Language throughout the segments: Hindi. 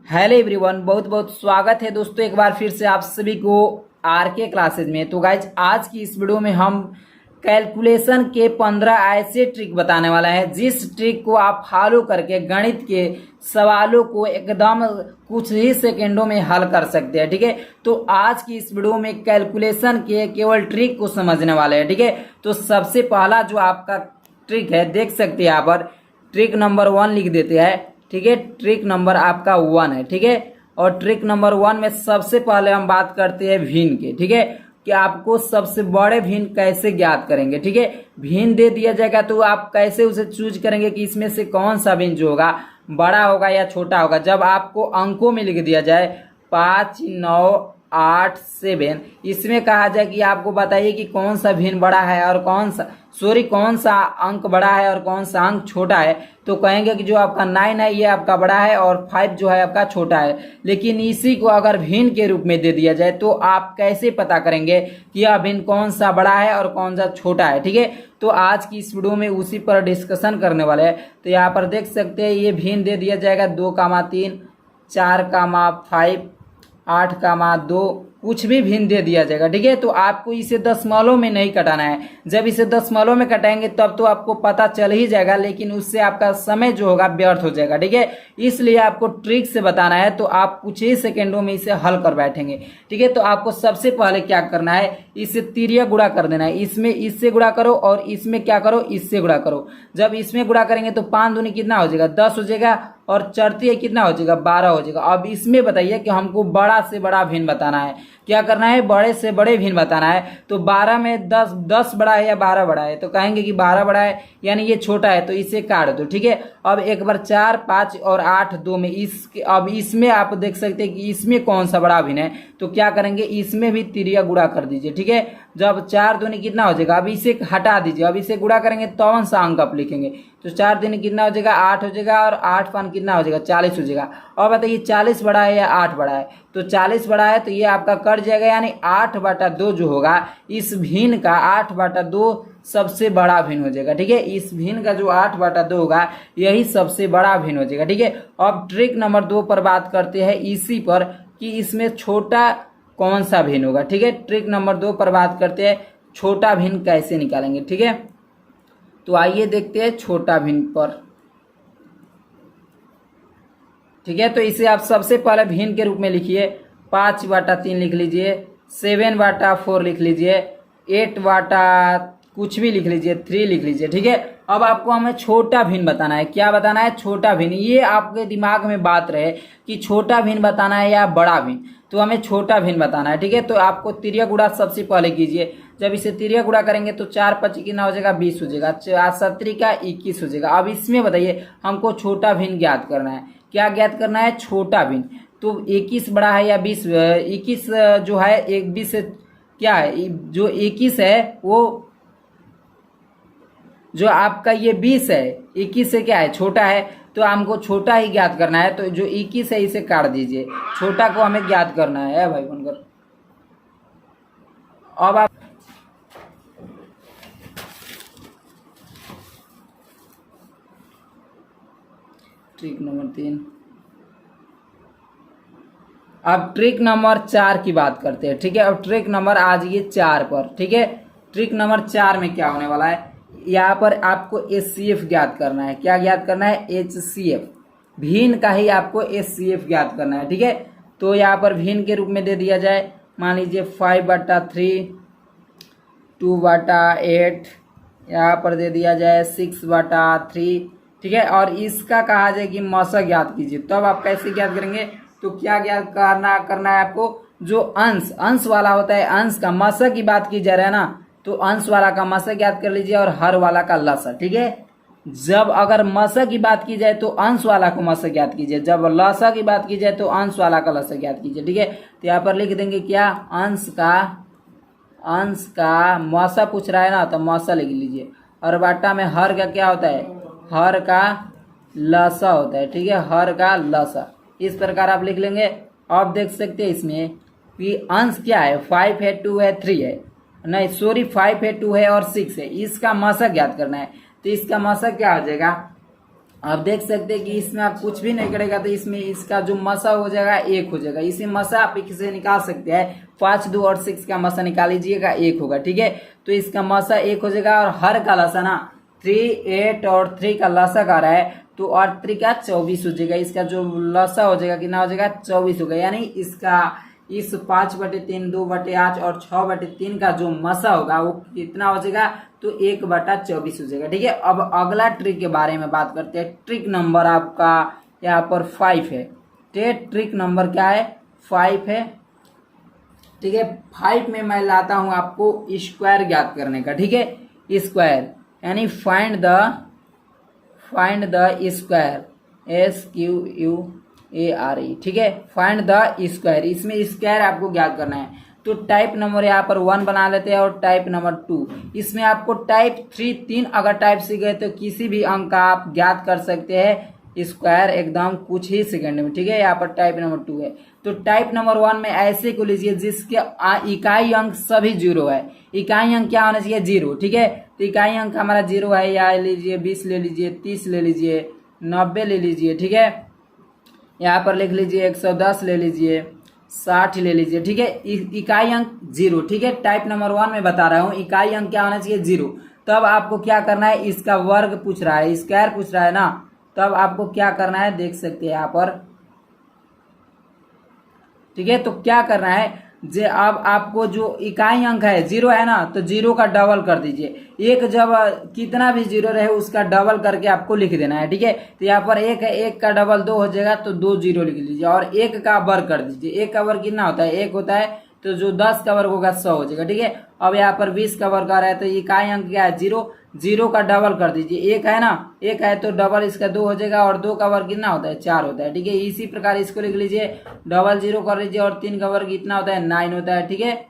हेलो एवरीवन, बहुत बहुत स्वागत है दोस्तों एक बार फिर से आप सभी को आर के क्लासेज में। तो गाइज आज की इस वीडियो में हम कैलकुलेशन के 15 ऐसे ट्रिक बताने वाला है जिस ट्रिक को आप फॉलो करके गणित के सवालों को एकदम कुछ ही सेकेंडों में हल कर सकते हैं। ठीक है, तो आज की इस वीडियो में कैलकुलेशन के केवल ट्रिक को समझने वाले हैं। ठीक है, तो सबसे पहला जो आपका ट्रिक है देख सकते हैं यहाँ पर, ट्रिक नंबर 1 लिख देते हैं। ठीक है, ट्रिक नंबर आपका 1 है। ठीक है, और ट्रिक नंबर 1 में सबसे पहले हम बात करते हैं भिन्न के। ठीक है, कि आपको सबसे बड़े भिन्न कैसे ज्ञात करेंगे। ठीक है, भिन्न दे दिया जाएगा तो आप कैसे उसे चूज करेंगे कि इसमें से कौन सा भिन्न जो होगा बड़ा होगा या छोटा होगा। जब आपको अंकों में लिख दिया जाए 5, 9, 8, 7, इसमें कहा जाए कि आपको बताइए कि कौन सा भिन्न बड़ा है और कौन सा अंक बड़ा है और कौन सा अंक छोटा है, तो कहेंगे कि जो आपका 9 है ये आपका बड़ा है और 5 जो है आपका छोटा है। लेकिन इसी को अगर भिन्न के रूप में दे दिया जाए तो आप कैसे पता करेंगे कि यह भिन्न कौन सा बड़ा है और कौन सा छोटा है। ठीक है, तो आज की इस वीडियो में उसी पर डिस्कशन करने वाले हैं। तो यहाँ पर देख सकते हैं ये भिन्न दे दिया जाएगा 2, 3, 4, 5, 8, 2, कुछ भी भिन्न दे दिया जाएगा। ठीक है, तो आपको इसे दशमलव में नहीं कटाना है। जब इसे दशमलव में कटाएंगे तब तो आपको पता चल ही जाएगा, लेकिन उससे आपका समय जो होगा व्यर्थ हो जाएगा। ठीक है, इसलिए आपको ट्रिक से बताना है तो आप कुछ ही सेकेंडों में इसे हल कर बैठेंगे। ठीक है, तो आपको सबसे पहले क्या करना है, इसे तिर्यक गुणा कर देना है। इसमें इससे गुणा करो और इसमें क्या करो, इससे गुणा करो। जब इसमें गुणा करेंगे तो 5 दूनी कितना हो जाएगा, 10 हो जाएगा और चढ़ती है कितना हो जाएगा, 12 हो जाएगा। अब इसमें बताइए कि हमको बड़ा से बड़ा भिन्न बताना है। क्या करना है, बड़े से बड़े भिन्न बताना है। तो 12 में 10 बड़ा है या 12 बड़ा है, तो कहेंगे कि 12 बड़ा है यानी ये छोटा है, तो इसे काट दो। ठीक है, अब एक बार 4, 5 और 8, 2 में अब इसमें आप देख सकते हैं कि इसमें कौन सा बड़ा भिन्न है, तो क्या करेंगे, इसमें भी तिर्यक गुणा कर दीजिए। ठीक है, जब 4 दूनी कितना हो जाएगा, अब इसे हटा दीजिए। अब इसे गुणा करेंगे तो कौन सा अंक आप लिखेंगे, तो 4 दूनी कितना हो जाएगा, 8 हो जाएगा और 8 पान कितना हो जाएगा, 40 हो जाएगा। और बताइए 40 बड़ा है या 8 बड़ा है, तो 40 बड़ा है तो ये आपका कट जाएगा, यानी 8/2 जो होगा इस भिन्न का 8/2 सबसे बड़ा भिन्न हो जाएगा। ठीक है, इस भिन्न का जो 8/2 होगा यही सबसे बड़ा भिन्न हो जाएगा। ठीक है, अब ट्रिक नंबर 2 पर बात करते हैं इसी पर कि इसमें छोटा कौन सा भिन्न होगा। ठीक है, ट्रिक नंबर 2 पर बात करते हैं छोटा भिन्न कैसे निकालेंगे। ठीक है, तो आइए देखते हैं छोटा भिन्न पर। ठीक है, तो इसे आप सबसे पहले भिन्न के रूप में लिखिए, 5/3 लिख लीजिए, 7/4 लिख लीजिए, 8 कुछ भी लिख लीजिए, 3 लिख लीजिए। ठीक है, अब आपको हमें छोटा भिन्न बताना है। क्या बताना है, छोटा भिन्न। ये आपके दिमाग में बात रहे कि छोटा भिन्न बताना है या बड़ा भिन्न, तो हमें छोटा भिन्न बताना है। ठीक है, तो आपको तिर्यक गुणा सबसे पहले कीजिए। जब इसे तिर्यक गुणा करेंगे तो 4 5 कितना हो जाएगा, 20 हो जाएगा, 4 7 का 21 हो जाएगा। अब इसमें बताइए हमको छोटा भिन्न ज्ञात करना है। क्या ज्ञात करना है, छोटा भिन्न। तो 21 बड़ा है या 20, 21 जो है 20 से क्या है, जो 21 है वो जो आपका ये 20 है 21 से क्या है, छोटा है, तो हमको छोटा ही ज्ञात करना है। तो जो 21 है इसे काट दीजिए, छोटा को हमें ज्ञात करना है भाई बनकर। अब आप ट्रिक नंबर 3, अब ट्रिक नंबर 4 की बात करते हैं। ठीक है, अब ट्रिक नंबर आज ये 4 पर। ठीक है, ट्रिक नंबर 4 में क्या होने वाला है, यहाँ पर आपको HCF ज्ञात करना है। क्या ज्ञात करना है, HCF, भिन्न का ही आपको HCF ज्ञात करना है। ठीक है, तो यहाँ पर भिन्न के रूप में दे दिया जाए, मान लीजिए 5/3, 2/8, यहाँ पर दे दिया जाए 6/3। ठीक है, और इसका कहा जाए कि मौसा ज्ञात कीजिए। तब आप कैसे ज्ञात करेंगे, तो क्या ज्ञात करना है आपको, जो अंश वाला होता है, अंश का मौसा की बात की जा रहा है ना, तो अंश वाला का मौसा ज्ञात कर लीजिए और हर वाला का लसा। ठीक है, जब अगर मौसा की बात की जाए तो अंश वाला को मौसा ज्ञात कीजिए, जब लसा की बात की जाए तो अंश वाला का लसा ज्ञात कीजिए। ठीक है, तो यहाँ पर लिख देंगे क्या, अंश का मौसा पूछ रहा है ना, तो मौसा लिख लीजिए। और बाटा में हर का क्या होता है, हर का लसा होता है। ठीक है, हर का लसा, इस प्रकार आप लिख लेंगे। आप देख सकते हैं इसमें कि अंश क्या है, 5 है, 2 है, 3 है, नहीं सॉरी 5 है, 2 है और 6 है। इसका मौसा ज्ञात करना है, तो इसका मौसा क्या हो जाएगा, आप देख सकते हैं कि इसमें आप कुछ भी नहीं करेगा तो इसमें इसका जो मसा हो जाएगा 1 हो जाएगा। इसी मसा आप इसे निकाल सकते हैं, 5, 2 और 6 का मसा निकाल लीजिएगा 1 होगा। ठीक है, तो इसका मसा 1 हो जाएगा और हर का लसा ना 3, 8 और 3 का लसा आ रहा है तो और 3 का 24 हो जाएगा। इसका जो लसा हो जाएगा कितना हो जाएगा 24 होगा। यानी इसका इस 5/3, 2/8 और 6/3 का जो मसा होगा वो कितना हो जाएगा तो 1/24 हो जाएगा। ठीक है, अब अगला ट्रिक के बारे में बात करते हैं। ट्रिक नंबर आपका यहाँ पर 5 है। ट्रिक नंबर क्या है 5 है। ठीक है, 5 में मैं लाता हूं आपको स्क्वायर ज्ञात करने का। ठीक है, स्क्वायर यानी फाइंड द स्क्वायर SQUARE। ठीक है, फाइंड द स्क्वायर, इसमें स्क्वायर आपको ज्ञात करना है। तो टाइप नंबर यहाँ पर 1 बना लेते हैं और टाइप नंबर 2। इसमें आपको टाइप 3 अगर टाइप सीख गए तो किसी भी अंक का आप ज्ञात कर सकते हैं स्क्वायर एकदम कुछ ही सेकंड में। ठीक है, यहाँ पर टाइप नंबर 2 है। तो टाइप नंबर 1 में ऐसे को लीजिए जिसके इकाई अंक सभी 0 है। इकाई अंक क्या होना चाहिए 0। ठीक है, तो इकाई अंक हमारा 0 है। या लीजिए 20 ले लीजिए, 30 ले लीजिए, 90 ले लीजिए। ठीक है, यहाँ पर लिख लीजिए 110 ले लीजिए, 60 ले लीजिए। ठीक है, इकाई अंक 0। ठीक है, टाइप नंबर 1 में बता रहा हूँ इकाई अंक क्या होना चाहिए 0। तब आपको क्या करना है, इसका वर्ग पूछ रहा है, स्क्वायर पूछ रहा है ना, तब आपको क्या करना है देख सकते हैं यहाँ पर। ठीक है, तो क्या करना है जे अब आपको जो इकाई अंक है 0 है ना, तो 0 का डबल कर दीजिए। एक जब कितना भी 0 रहे उसका डबल करके आपको लिख देना है। ठीक है, तो यहाँ पर 1 है, 1 का डबल 2 हो जाएगा तो 2 0 लिख लीजिए और 1 का वर्ग कर दीजिए। 1 का वर्ग कितना होता है 1 होता है, तो जो 10 का वर्ग होगा 100 हो जाएगा। ठीक है, अब यहाँ पर 20 का वर्ग आ रहा है तो इकाई अंक क्या है 0। 0 का डबल कर दीजिए, 1 है ना, 1 है तो डबल इसका 2 हो जाएगा और 2 का वर्ग कितना होता है 4 होता है। ठीक है, इसी प्रकार इसको लिख लीजिए, डबल 0 कर लीजिए और 3 का वर्ग कितना होता है 9 होता है। ठीक है,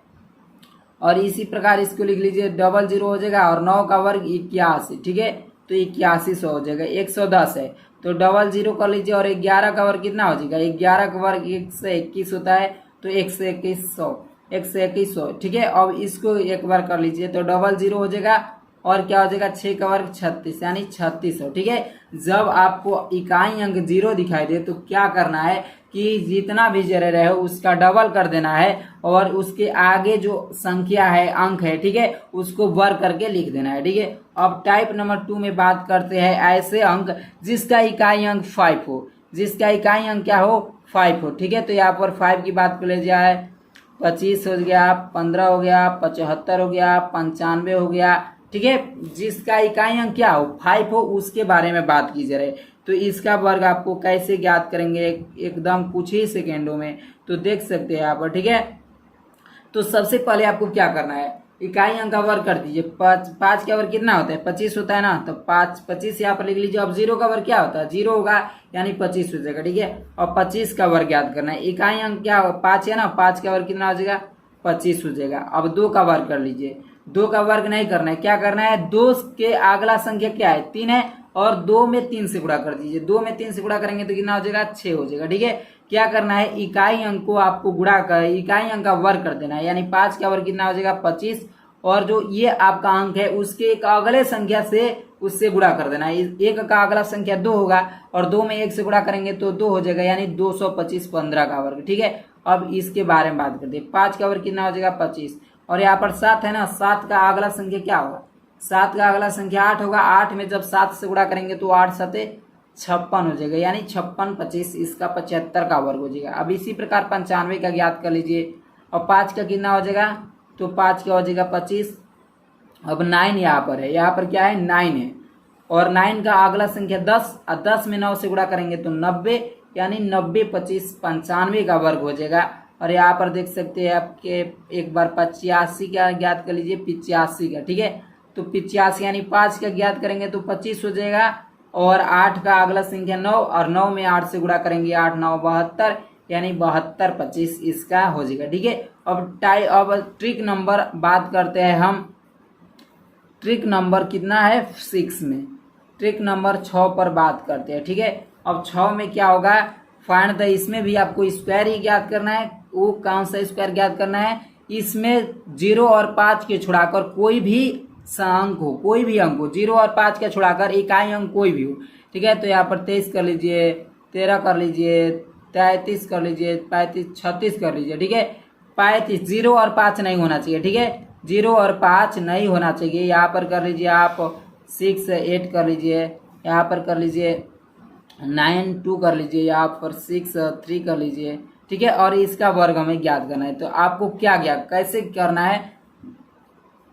और इसी प्रकार इसको लिख लीजिए, डबल 0 हो जाएगा और 9 का वर्ग 81। ठीक है, तो 8100 हो जाएगा। 110 है तो डबल 0 कर लीजिए और 11 का वर्ग कितना हो जाएगा 11 का वर्ग 121 होता है तो 12100। ठीक है, अब इसको एक बार कर लीजिए तो डबल 0 हो जाएगा और क्या हो जाएगा 6 का वर्ग 36 यानी 3600। ठीक है, जब आपको इकाई अंक 0 दिखाई दे तो क्या करना है कि जितना भी जरे रहे उसका डबल कर देना है और उसके आगे जो संख्या है अंक है ठीक है उसको वर्ग करके लिख देना है। ठीक है, अब टाइप नंबर 2 में बात करते हैं ऐसे अंक जिसका इकाई अंक 5 हो, जिसका इकाई अंक क्या हो 5 हो। ठीक है, तो यहाँ पर 5 की बात कर ले जाए 25 हो गया, 15 हो गया, 75 हो गया, 95 हो गया। ठीक है, जिसका इकाई अंक क्या हो 5 हो उसके बारे में बात की जा रही है। तो इसका वर्ग आपको कैसे ज्ञात करेंगे एकदम कुछ ही सेकेंडों में, तो देख सकते हैं यहाँ पर। ठीक है, तो सबसे पहले आपको क्या करना है इकाई अंक का वर्ग कर दीजिए। 5 का वर्ग कितना होता है 25 होता है ना, तो 25 यहाँ पर लिख लीजिए। अब 0 का वर्ग क्या होता है 0 होगा यानी 25 हो जाएगा। ठीक है, और 25 का वर्ग ज्ञात करना है। इकाई अंक क्या 5 है ना, 5 का वर्ग कितना हो जाएगा 25 हो जाएगा। अब 2 का वर्ग कर लीजिए। 2 का वर्ग नहीं करना है, क्या करना है 2 के अगला संख्या क्या है 3 है और 2 में 3 से गुणा कर दीजिए। 2 में 3 से गुणा करेंगे तो कितना हो जाएगा 6 हो जाएगा। ठीक है, क्या करना है इकाई अंक को आपको गुणा कर इकाई अंक का वर्ग कर देना है, यानी 5 का वर्ग कितना हो जाएगा 25 और जो ये आपका अंक है उसके एक अगले संख्या से उससे गुणा कर देना है। एक का अगला संख्या 2 होगा और 2 में 1 से गुणा करेंगे तो 2 हो जाएगा यानी 225 15 का वर्ग। ठीक है, अब इसके बारे में बात करते हैं। 5 का वर्ग कितना हो जाएगा 25 और यहाँ पर 7 है ना, 7 का अगला संख्या क्या होगा 7 का अगला संख्या 8 होगा। 8 में जब 7 से गुणा करेंगे तो 8 7 56 हो जाएगा यानी 56 25 इसका 75 का वर्ग हो जाएगा। अब इसी प्रकार 95 का ज्ञात कर लीजिए और 5 का कितना हो जाएगा तो 5 का हो जाएगा 25। अब 9 यहाँ पर है, यहाँ पर क्या है 9 है और 9 का अगला संख्या 10 और 10 में 9 से गुणा करेंगे तो 90 यानी 90 25 95 का वर्ग हो जाएगा। और यहाँ पर देख सकते हैं आपके एक बार 85 का ज्ञात कर लीजिए 85 का। ठीक है, तो 85 यानी 5 का ज्ञात करेंगे तो 25 हो जाएगा और 8 का अगला संख्या 9 और 9 में 8 से गुणा करेंगे 8 9 72 यानी 72 25 इसका हो जाएगा। ठीक है, अब ट्रिक नंबर बात करते हैं हम। ट्रिक नंबर कितना है 6 में, ट्रिक नंबर 6 पर बात करते हैं। ठीक है, अब 6 में क्या होगा फाइंड द, इसमें भी आपको स्क्वायर ही ज्ञात करना है। वो कौन सा स्क्वायर ज्ञात करना है, इसमें 0 और 5 के छुड़ाकर कोई भी अंक हो, कोई भी अंक हो 0 और 5 के छुड़ाकर इकाई अंक कोई भी हो, ठीक है। तो यहाँ पर 23 कर लीजिए, 13 कर लीजिए, 33 कर लीजिए, 35, 36 कर लीजिए, ठीक है। 35, 0 और 5 नहीं होना चाहिए, ठीक है। 0 और 5 नहीं होना चाहिए। यहाँ पर कर लीजिए आप 6, 8 कर लीजिए, यहाँ पर कर लीजिए 9, 2 कर लीजिए, यहाँ पर 6, 3 कर लीजिए, ठीक है। और इसका वर्ग हमें ज्ञात करना है। तो आपको क्या ज्ञात कैसे करना है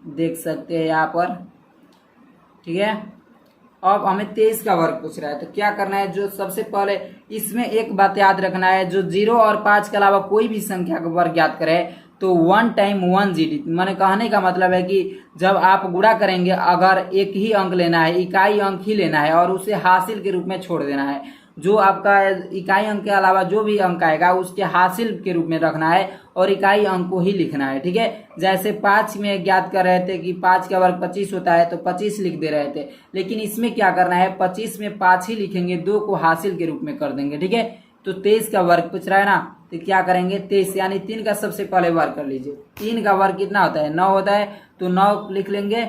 देख सकते हैं यहाँ पर, ठीक है। अब हमें 23 का वर्ग पूछ रहा है, तो क्या करना है, जो सबसे पहले इसमें एक बात याद रखना है, जो 0 और 5 के अलावा कोई भी संख्या का वर्ग ज्ञात करे तो 1 टाइम 1 जीडी। मैंने कहने का मतलब है कि जब आप गुणा करेंगे, अगर एक ही अंक लेना है, इकाई अंक ही लेना है और उसे हासिल के रूप में छोड़ देना है। जो आपका इकाई अंक के अलावा जो भी अंक आएगा उसके हासिल के रूप में रखना है और इकाई अंक को ही लिखना है, ठीक है। जैसे 5 में ज्ञात कर रहे थे कि 5 का वर्ग 25 होता है, तो 25 लिख दे रहे थे, लेकिन इसमें क्या करना है, 25 में 5 ही लिखेंगे, 2 को हासिल के रूप में कर देंगे, ठीक है। तो 23 का वर्ग पूछ रहा है ना, तो क्या करेंगे, 23 यानी 3 का सबसे पहले वर्ग कर लीजिए। 3 का वर्ग कितना होता है, 9 होता है, तो 9 लिख लेंगे।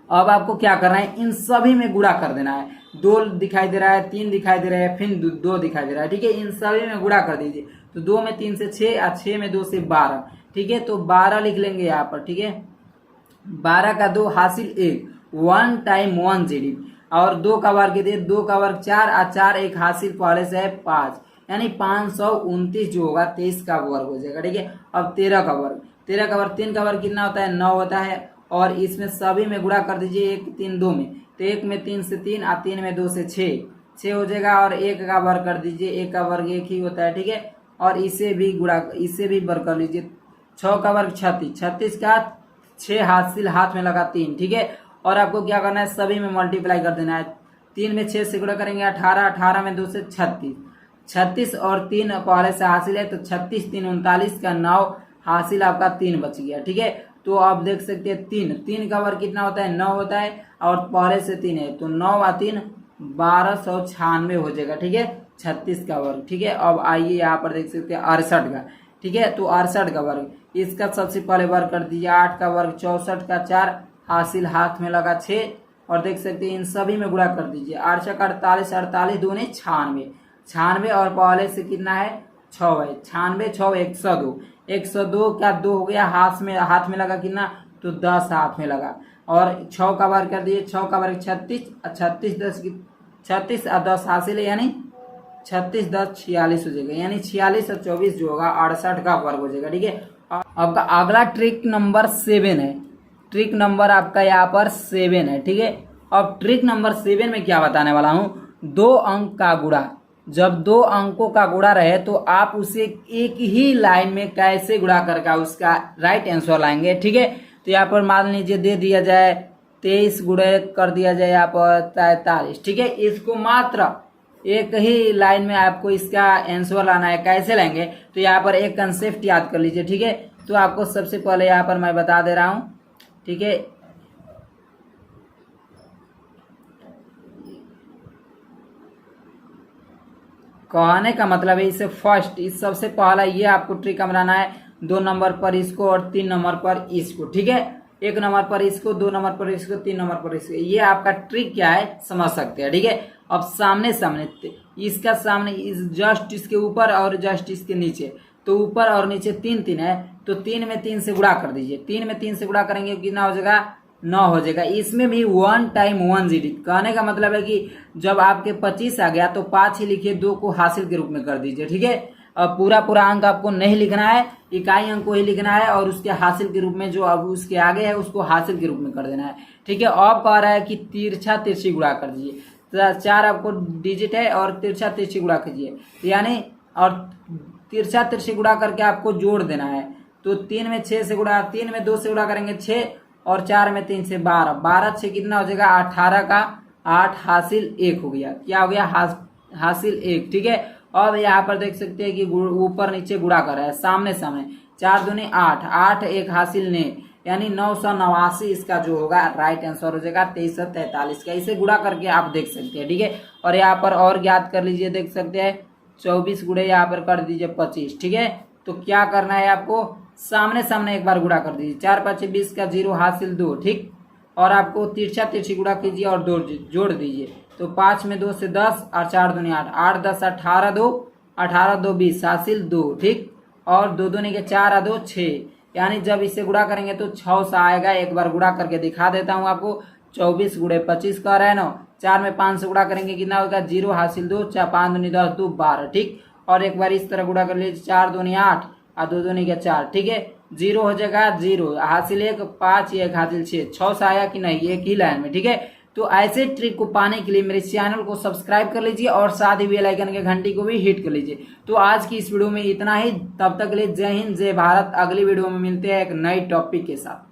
अब आपको क्या करना है, इन सभी में गुणा कर देना है। 2 दिखाई दे रहा है, 3 दिखाई दे रहा है, फिर 2 दिखाई दे रहा है, ठीक है। इन सभी में गुणा कर दीजिए। तो 2 में 3 से 6 और 6 में 2 से 12, ठीक है। तो 12 लिख लेंगे यहाँ पर, ठीक है। 12 का 2 हासिल 1, 1 टाइम 1 जीडी। और 2 का वर्ग दे, 2 का वर्ग 4 और 4 एक हासिल पहले से है 5, यानी 529 जो होगा 23 का वर्ग हो जाएगा, ठीक है। अब 13 का वर्ग, 13 का वर्ग, 3 का वर्ग कितना होता है, 9 होता है। और इसमें सभी में गुणा कर दीजिए, 1, 3, 2 में, तो 1 में 3 से 3 और 3 में 2 से 6 हो जाएगा। और 1 का वर्ग कर दीजिए, 1 का वर्ग 1 ही होता है, ठीक है। और इसे भी वर्ग कर लीजिए। 6 का वर्ग 36, 36 का 6 हासिल हाथ में लगा 3, ठीक है। और आपको क्या करना है, सभी में मल्टीप्लाई कर देना है। 3 में 6 से गुणा करेंगे 18, 18 में 2 से 36, 36 और 3 पहले से हासिल है, तो 36, 3, 39 का 9 हासिल आपका 3 बच गया, ठीक है। तो आप देख सकते हैं 3 का वर्ग कितना होता है, 9 होता है, और पहले से 3 है, तो 9 और 3 1296 हो जाएगा, ठीक है। 36 का वर्ग, ठीक है। अब आइए यहाँ पर देख सकते हैं 68 का, ठीक है। तो 68 का वर्ग, इसका सबसे पहले वर्ग कर दीजिए। 8 का वर्ग 64 का 4 हासिल हाथ में लगा 6, और देख सकते हैं इन सभी में गुणा कर दीजिए। 8 का 48, 48 दूनी 96, 96 और पहले से कितना है 6 है, 96, 6, 102, 102 का 2 हो गया, हाथ में लगा कितना, तो 10 हाथ में लगा। और 6 का वर्ग कर दिए, 6 का वर्ग 36, 36 10 36 और 10 हासिल है, यानी 36 10 46 हो जाएगा, यानी 46 और 24 जो होगा 68 का वर्ग हो जाएगा, ठीक है। आपका अगला ट्रिक नंबर 7 है। ट्रिक नंबर आपका यहाँ पर 7 है, ठीक है। अब ट्रिक नंबर 7 में क्या बताने वाला हूँ, 2 अंक का गुणा। जब 2 अंकों का गुणा रहे तो आप उसे एक ही लाइन में कैसे गुणा करके उसका राइट आंसर लाएंगे, ठीक है। तो यहाँ पर मान लीजिए दे दिया जाए 23 गुणे कर दिया जाए यहाँ पर 43, ठीक है। इसको मात्र एक ही लाइन में आपको इसका आंसर लाना है। कैसे लाएंगे, तो यहाँ पर एक कंसेप्ट याद कर लीजिए, ठीक है। तो आपको सबसे पहले यहाँ पर मैं बता दे रहा हूँ, ठीक है। कहने का मतलब है इसे फर्स्ट, इस सबसे पहला ये आपको ट्रिक बनाना है। 2 नंबर पर इसको और 3 नंबर पर इसको, ठीक है। 1 नंबर पर इसको, 2 नंबर पर इसको, 3 नंबर पर इसको। ये आपका ट्रिक क्या है समझ सकते हैं, ठीक है। अब सामने इसका सामने जस्ट इसके ऊपर और जस्ट इसके नीचे, तो ऊपर और नीचे 3 3 है, तो 3 में 3 से गुणा कर दीजिए। 3 में 3 से गुणा करेंगे कितना हो जाएगा, 9 हो जाएगा। इसमें भी 1 टाइम 1 जीडी। कहने का मतलब है कि जब आपके 25 आ गया तो 5 ही लिखिए, 2 को हासिल के रूप में कर दीजिए, ठीक है। अब पूरा अंक आपको नहीं लिखना है, इकाई अंक को ही लिखना है, और उसके हासिल के रूप में जो अब उसके आगे है उसको हासिल के रूप में कर देना है, ठीक है। अब कह रहा है कि तिरछा तिरछी गुणा कर दीजिए। 4 आपको डिजिट है और तिरछा तिरछी गुणा कीजिए, यानी और तिरछा तिरछी गुणा करके आपको जोड़ देना है। तो 3 में 6 से गुणा, 3 में 2 से गुणा करेंगे 6, और 4 में 3 से 12, 12 6 कितना हो जाएगा 18 का 8 हासिल 1 हो गया। क्या हो गया, हासिल 1, ठीक है। अब यहाँ पर देख सकते हैं कि ऊपर नीचे गुणा कर रहा है, सामने 4 दूनी 8, 8 1 हासिल ने, यानी 989 इसका जो होगा राइट आंसर हो जाएगा 2343 का। इसे गुणा करके आप देख सकते हैं, ठीक है। और यहाँ पर और ज्ञात कर लीजिए, देख सकते हैं 24 गुणे यहाँ पर कर दीजिए 25, ठीक है। तो क्या करना है आपको, सामने एक बार गुणा कर दीजिए। 4 5 20 का 0 हासिल 2, ठीक। और आपको तिरछा तिरछी गुणा कीजिए और जोड़ दीजिए। तो 5 में 2 से 10 और 4 दूनी 8, 8 10 18 2, 18 2 20 हासिल 2, ठीक। और 2 दूनी के 4 और 2 6, यानी जब इसे गुणा करेंगे तो 6 सा आएगा। एक बार गुणा करके दिखा देता हूँ आपको। 24 गुणे 25 का रहा है ना। 4 में 5 से गुणा करेंगे कितना होगा 0 हासिल 2, 4 5 दूनी 10 2 12, ठीक। और एक बार इस तरह गुणा कर लीजिए, 4 दूनी 8 और 2 दूनी के 4, ठीक है। 0 हो जाएगा 0 हासिल 1, 5 1 हासिल 6, 6 से आया कि नहीं एक ही लाइन में, ठीक है। तो ऐसे ट्रिक को पाने के लिए मेरे चैनल को सब्सक्राइब कर लीजिए और साथ ही बेल आइकन के घंटी को भी हिट कर लीजिए। तो आज की इस वीडियो में इतना ही। तब तक के लिए जय हिंद जय भारत। अगली वीडियो में मिलते हैं एक नई टॉपिक के साथ।